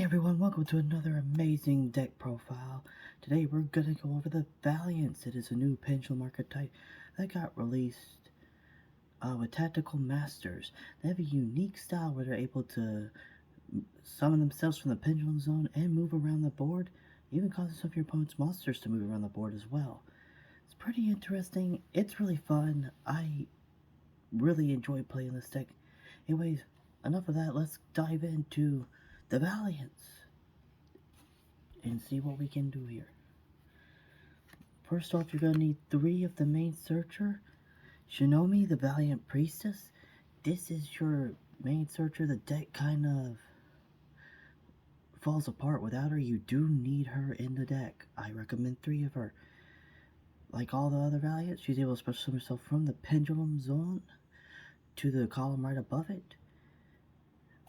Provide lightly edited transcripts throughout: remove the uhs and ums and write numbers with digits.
Everyone, welcome to another amazing deck profile. Today we're gonna go over the Vaylantz. It is a new pendulum archetype that got released with Tactical Masters. They have a unique style where they're able to summon themselves from the pendulum zone and move around the board, even causing some of your opponent's monsters to move around the board as well. It's pretty interesting. It's really fun. I really enjoy playing this deck. Anyways, enough of that. Let's dive into the Vaylantz and see what we can do here. First off, you're going to need 3 of the main searcher. Shinomi, the Valiant Priestess. This is your main searcher. The deck kind of falls apart without her. You do need her in the deck. I recommend 3 of her. Like all the other Valiants, she's able to special summon herself from the pendulum zone to the column right above it.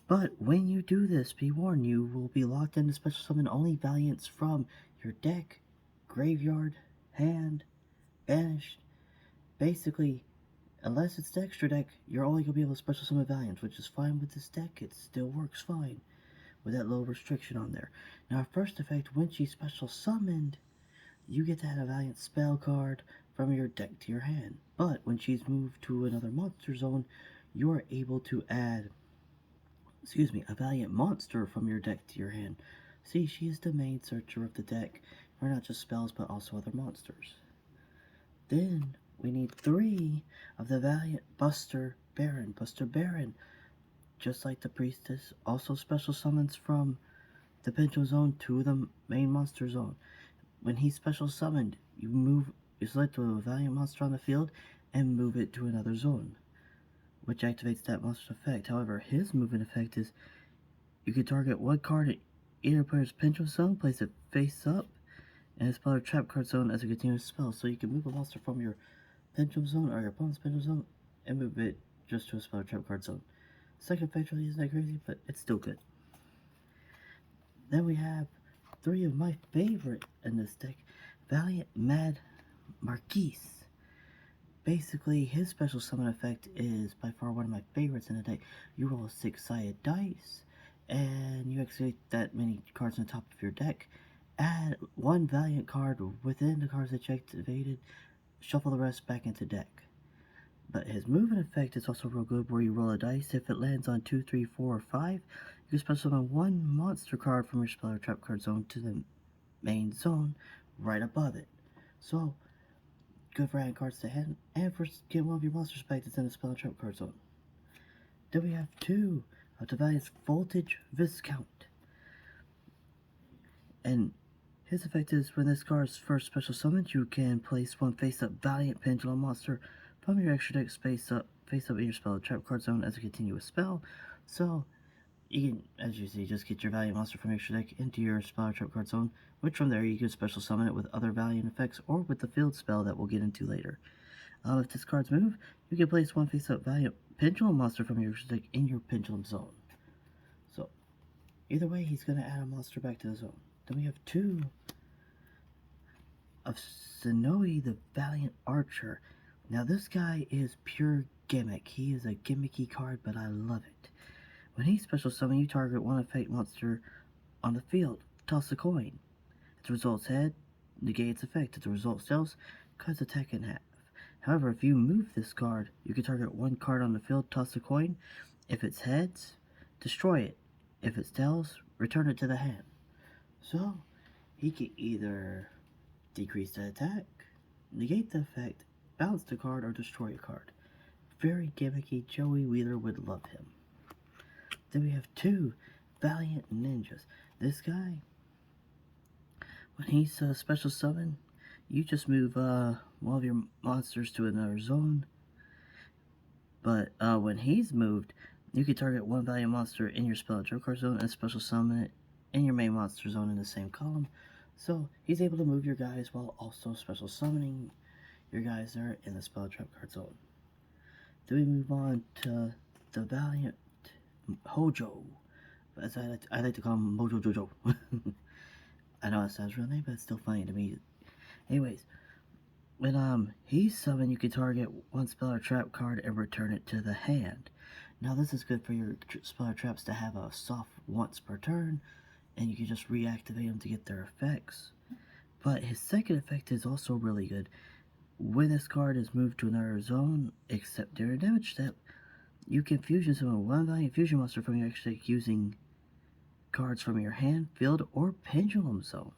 But when you do this, be warned, you will be locked in to special summon only Valiants from your deck, graveyard, hand, banished. Basically, unless it's the extra deck, you're only going to be able to special summon Valiants, which is fine with this deck. It still works fine with that little restriction on there. Now, first effect, when she's special summoned, you get to add a Valiant spell card from your deck to your hand. But when she's moved to another monster zone, you're able to add a Valiant monster from your deck to your hand. See, she is the main searcher of the deck for not just spells, but also other monsters. Then, we need 3 of the Valiant Buster Baron. Buster Baron, just like the Priestess, also special summons from the pendulum zone to the main monster zone. When he's special summoned, you select a Valiant monster on the field and move it to another zone, which activates that monster's effect. However, his movement effect is you can target one card in either player's pendulum zone, place it face up, and spell or trap card zone as a continuous spell. So you can move a monster from your pendulum zone or your opponent's pendulum zone and move it just to a spell or trap card zone. Second effect really isn't that crazy, but it's still good. Then we have 3 of my favorite in this deck. Valiant Mad Marquise. Basically, his special summon effect is by far one of my favorites in the deck. You roll a 6-sided dice, and you activate that many cards on the top of your deck. Add 1 Valiant card within the cards that you activated. Shuffle the rest back into deck. But his movement effect is also real good, where you roll a dice. If it lands on 2, 3, 4, or 5, you can special summon 1 monster card from your spell or trap card zone to the main zone right above it. So, good for adding cards to hand, and for getting one of your monsters back that's in the spell and trap card zone. Then we have 2 of the Valiant's Voltage Viscount. And his effect is when this card is first special summoned, you can place 1 face-up Valiant Pendulum monster from your extra deck face up in your spell or trap card zone as a continuous spell. So, you can, as you see, just get your Valiant monster from your extra deck into your spell or trap card zone, which from there you can special summon it with other Valiant effects or with the field spell that we'll get into later. If this card's move, you can place 1 face-up Valiant Pendulum monster from your extra deck in your pendulum zone. So, either way, he's going to add a monster back to the zone. Then we have 2 of Sonoe, the Valiant Archer. Now, this guy is pure gimmick. He is a gimmicky card, but I love it. When he's special summon, you target 1 effect monster on the field. Toss a coin. If the result's head, negate its effect. If the result tails, cut its attack in half. However, if you move this card, you can target 1 card on the field, toss a coin. If it's heads, destroy it. If it's tails, return it to the hand. So, he can either decrease the attack, negate the effect, bounce the card, or destroy a card. Very gimmicky. Joey Wheeler would love him. Then we have 2 Valiant Ninjas. This guy, when he's special summon, you just move one of your monsters to another zone. But when he's moved, you can target 1 Valiant monster in your spell or trap card zone and special summon it in your main monster zone in the same column. So he's able to move your guys while also special summoning your guys there in the spell or trap card zone. Then we move on to the Valiant Hojo, as I like to call him Mojo Jojo. I know that's his real name, but it's still funny to me. Anyways, when he's summoned, you can target 1 spell or trap card and return it to the hand. Now this is good for your spell or traps to have a soft once per turn. and you can just reactivate them to get their effects. But his second effect is also really good. When this card is moved to another zone, except during a damage step, you can fusion summon one Valiant Fusion monster from your extra deck using cards from your hand, field, or pendulum zone.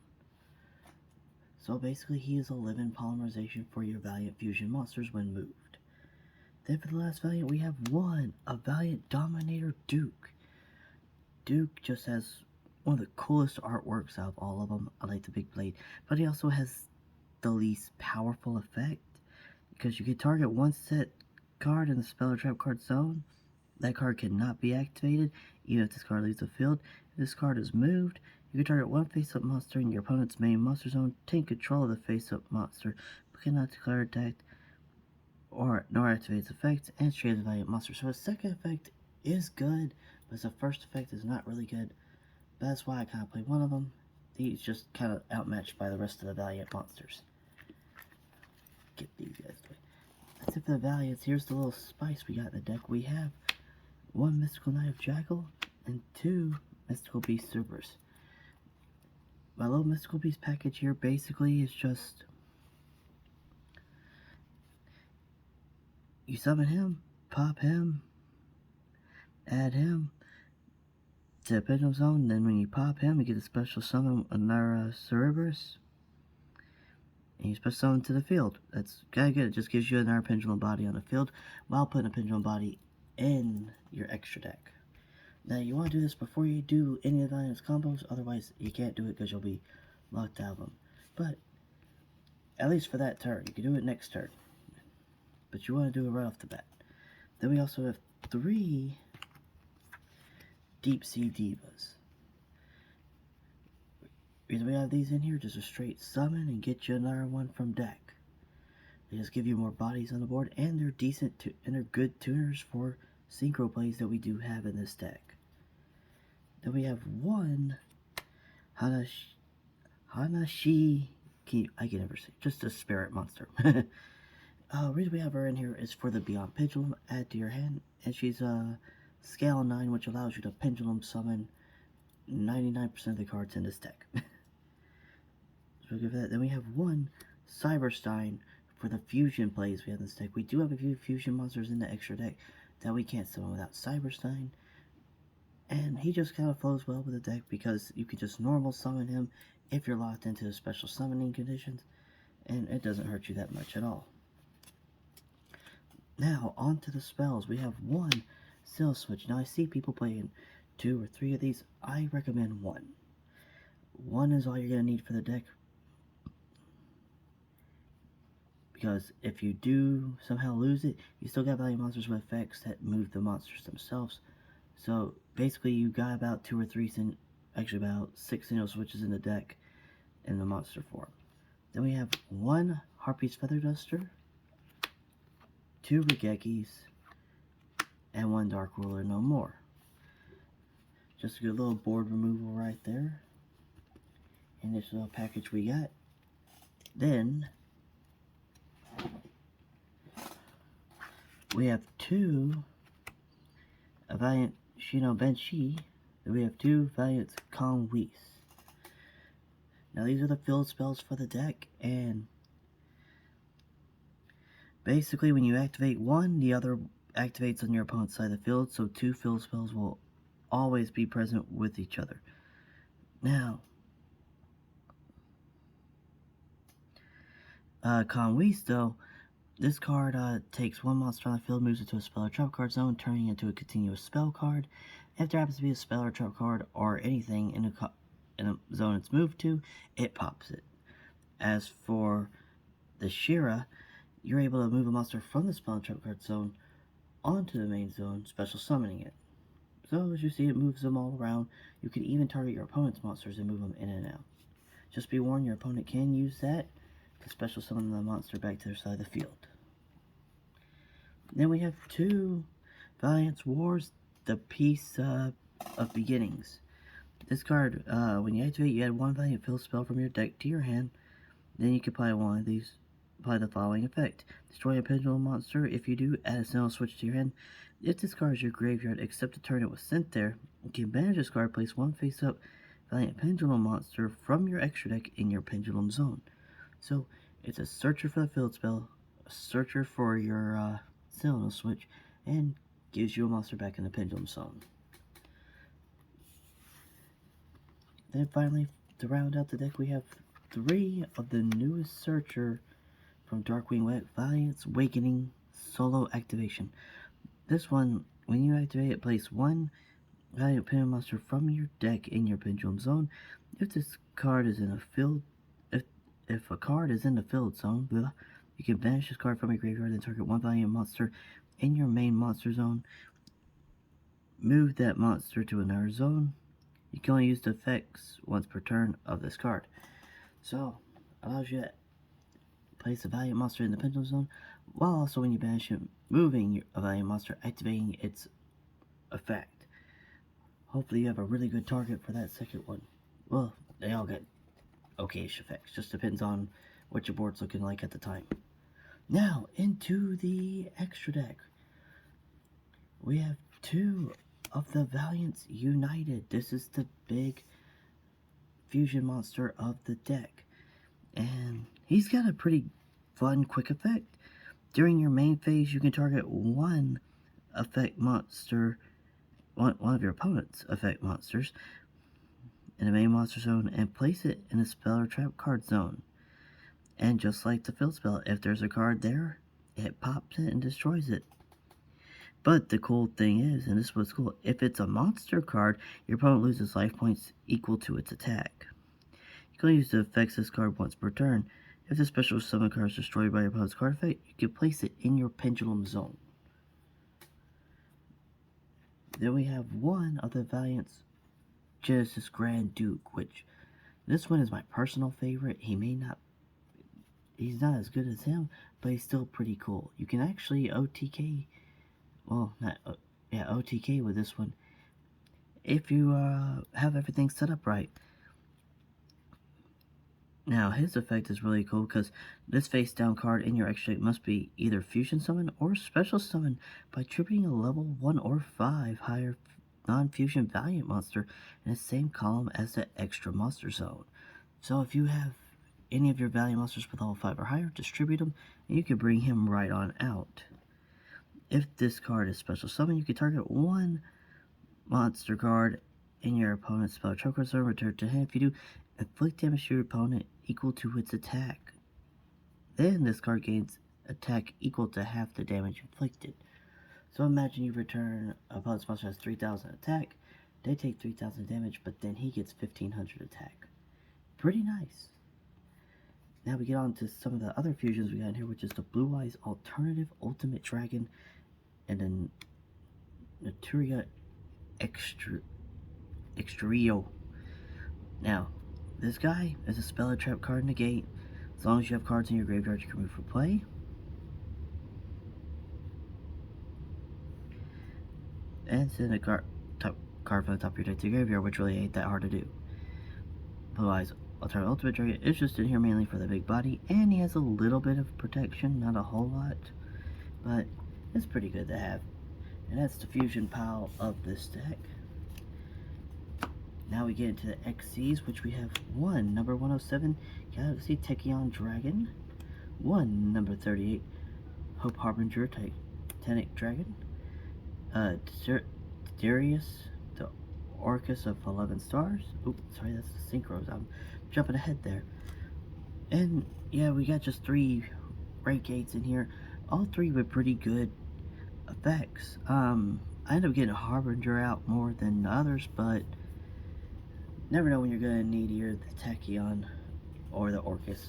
So basically, he is a living polymerization for your Valiant Fusion monsters when moved. Then for the last Valiant, we have a Valiant Dominator Duke. Duke just has one of the coolest artworks out of all of them. I like the big blade, but he also has the least powerful effect, because you can target one set card in the spell or trap card zone. That card cannot be activated even if this card leaves the field. If this card is moved, you can target one face-up monster in your opponent's main monster zone, take control of the face-up monster, but cannot declare attacked or nor activate its effects, and trade the Valiant monster. So his second effect is good, but his first effect is not really good. That's why I kind of play one of them. He's just kind of outmatched by the rest of the Valiant monsters. Get these guys away. That's it for the Valiants. Here's the little spice we got in the deck. We have 1 Mystical Knight of Jackal and 2 Mystical Beast Supers. My little Mystical Beast package here basically is just, you summon him, pop him, add him to the Pendulum Zone, and then when you pop him, you get a special summon another Cerberus, and you special summon to the field. That's kind of good. It just gives you another Pendulum Body on the field while putting a Pendulum Body in your extra deck. Now, you want to do this before you do any of the Valiant's combos, otherwise you can't do it because you'll be locked out of them. But, at least for that turn, you can do it next turn. But you want to do it right off the bat. Then we also have 3 Deep Sea Divas. The reason we have these in here, just a straight summon and get you another one from deck. They just give you more bodies on the board, and they're decent and they're good tuners for synchro plays that we do have in this deck. Then we have 1 Hanashi, I can never say, just a spirit monster. The reason we have her in here is for the Beyond Pendulum, add to your hand, and she's scale 9, which allows you to pendulum summon 99% of the cards in this deck. So we'll give that. Then we have 1 Cyberstein for the fusion plays we have in this deck. We do have a few fusion monsters in the extra deck that we can't summon without Cyberstein, and he just kind of flows well with the deck because you can just normal summon him if you're locked into the special summoning conditions, and it doesn't hurt you that much at all. Now, on to the spells. We have 1 Seal Switch. Now, I see people playing 2 or 3 of these. I recommend 1. 1 is all you're going to need for the deck, because if you do somehow lose it, you still got value monsters with effects that move the monsters themselves. So basically you got about 2 or 3, actually about 6 single switches in the deck in the monster form. Then we have 1 Harpy's Feather Duster, 2 Regekis, and 1 Dark Ruler No More. Just a good little board removal right there in this little package we got. Then we have 2 Valiant Shino Benshi. Then we have 2 Valiant Kong Whis. Now these are the field spells for the deck, and basically when you activate one, the other activates on your opponent's side of the field, so 2 field spells will always be present with each other. Now, Conwist, though, this card takes 1 monster on the field, moves it to a spell or trap card zone, turning it into a continuous spell card. If there happens to be a spell or trap card or anything in a zone it's moved to, it pops it. As for the Shira, you're able to move a monster from the spell or trap card zone onto the main zone, special summoning it. So as you see, it moves them all around. You can even target your opponent's monsters and move them in and out. Just be warned, your opponent can use that to special summon the monster back to their side of the field. Then we have 2 Vaylantz Wars, the Piece of Beginnings. This card, when you activate, you add 1 Valiant field spell from your deck to your hand. Then you can apply one of these. Apply the following effect. Destroy a pendulum monster. If you do, add a single switch to your hand. If this card is your graveyard, except the turn it was sent there, you can banish this card, place 1 face-up Valiant Pendulum monster from your extra deck in your Pendulum Zone. So it's a searcher for the field spell, a searcher for your Sentinel switch, and gives you a monster back in the Pendulum Zone. Then finally, to round out the deck, we have 3 of the newest searcher from Darkwing Vaylantz Awakening solo activation. This one, when you activate it, place 1 Valiant Pendulum monster from your deck in your Pendulum Zone. If this card is in a field, if a card is in the field zone, you can banish this card from your graveyard and target 1 Valiant monster in your main monster zone. Move that monster to another zone. You can only use the effects once per turn of this card. So, allows you to place a Valiant monster in the Pendulum Zone, while also when you banish it, moving a Valiant monster, activating its effect. Hopefully you have a really good target for that second one. Well, they all get okayish effects, just depends on what your board's looking like at the time. Now, into the extra deck. We have 2 of the Vaylantz United. This is the big fusion monster of the deck. And he's got a pretty fun quick effect. During your main phase, you can target 1 effect monster, one of your opponent's effect monsters in the main monster zone, and place it in a spell or trap card zone. And just like the field spell, if there's a card there, it pops it and destroys it. But the cool thing is, and this is what's cool, if it's a monster card, your opponent loses life points equal to its attack. You can only use the effects of this card once per turn. If the special summon card is destroyed by your opponent's card effect, you can place it in your Pendulum Zone. Then we have 1 of the Vaylantz Genesis Grand Duke, which this one is my personal favorite. He's not as good as him, but he's still pretty cool. You can actually OTK, well, OTK with this one if you have everything set up right. Now, his effect is really cool because this face down card in your extra deck must be either fusion summon or special summon by tributing a level 1 or 5 higher non-fusion Valiant monster in the same column as the extra monster zone. So if you have any of your Valiant monsters with level 5 or higher, distribute them and you can bring him right on out. If this card is special summon, you can target 1 monster card in your opponent's spell choker zone, return to hand. If you do, inflict damage to your opponent equal to its attack. Then this card gains attack equal to half the damage inflicted. So imagine you return opponent's monster has 3,000 attack, they take 3,000 damage, but then he gets 1,500 attack. Pretty nice. Now we get on to some of the other fusions we got in here, which is the Blue Eyes Alternative Ultimate Dragon and then Naturia Extrio. Now, this guy is a spell or trap card negate. As long as you have cards in your graveyard, you can move for play. And send a card from the top of your deck to your graveyard, which really ain't that hard to do. Blue Eyes Alternative Ultimate Dragon is just in here mainly for the big body, and he has a little bit of protection, not a whole lot, but it's pretty good to have. And that's the fusion pile of this deck. Now we get into the XCs, which we have 1 number 107 Galaxy Tachyon Dragon, 1 number 38 Hope Harbinger Titanic Dragon, Darius the Orcus of 11 Stars. Oops, sorry, that's the synchros. I'm jumping ahead there. And yeah, we got just 3 Renegades in here, all 3 with pretty good effects. I ended up getting a Harbinger out more than others, but never know when you're gonna need either the Tachyon or the Orcus.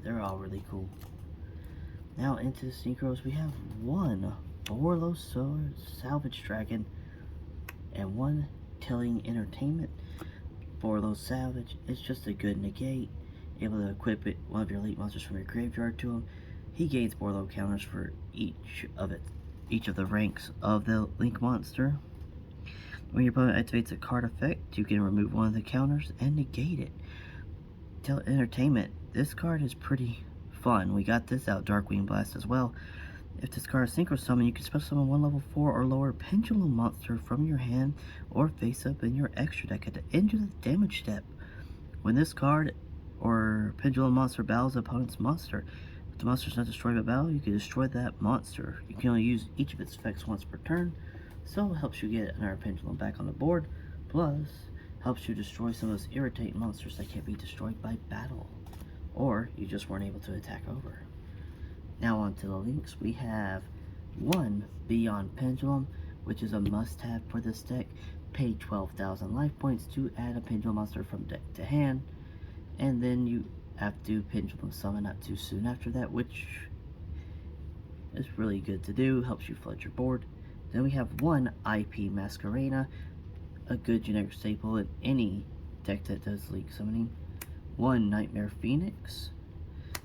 They're all really cool. Now into the synchros, we have 1 Borlo Salvage Dragon and 1 Tilling Entertainment. Borlo Salvage is just a good negate, able to equip one of your elite monsters from your graveyard to him. He gains Borlo counters for each of the ranks of the Link monster. When your opponent activates a card effect, you can remove one of the counters and negate it. Entertainment, this card is pretty fun. We got this out Darkwing Blast as well. If this card is Synchro Summon, you can special summon one level 4 or lower Pendulum monster from your hand or face up in your extra deck at the end of the damage step. When this card or Pendulum monster battles opponent's monster, if the monster is not destroyed by battle, you can destroy that monster. You can only use each of its effects once per turn, so it helps you get another Pendulum back on the board, plus helps you destroy some of those irritating monsters that can't be destroyed by battle, or you just weren't able to attack over. Now on to the links. We have 1 Beyond Pendulum, which is a must-have for this deck. Pay 12,000 life points to add a Pendulum monster from deck to hand, and then you have to Pendulum Summon not too soon after that, which is really good to do, helps you flood your board. Then we have 1 IP Masquerena, a good generic staple in any deck that does League Summoning. 1 Nightmare Phoenix,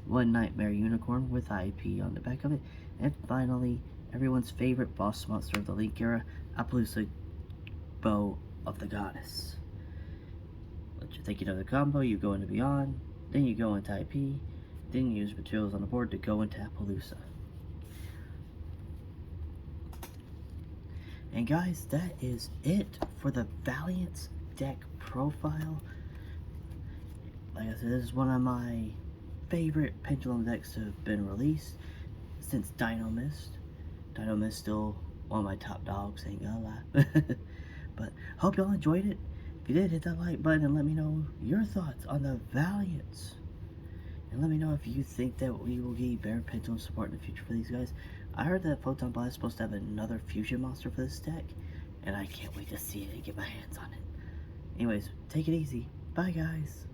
1 Nightmare Unicorn with IP on the back of it, and finally, everyone's favorite boss monster of the League era, Appaloosa Bow of the Goddess. Once you're thinking of the combo, you go into Beyond, then you go into IP, then you use materials on the board to go into Appaloosa. And guys, that is it for the Vaylantz deck profile. Like I said, this is one of my favorite Pendulum decks to have been released since Dino Mist. Dino Mist still one of my top dogs, ain't gonna lie. But hope y'all enjoyed it. If you did, hit that like button and let me know your thoughts on the Vaylantz. And let me know if you think that we will get better Pendulum support in the future for these guys. I heard that Photon Blast is supposed to have another fusion monster for this deck, and I can't wait to see it and get my hands on it. Anyways, take it easy. Bye guys.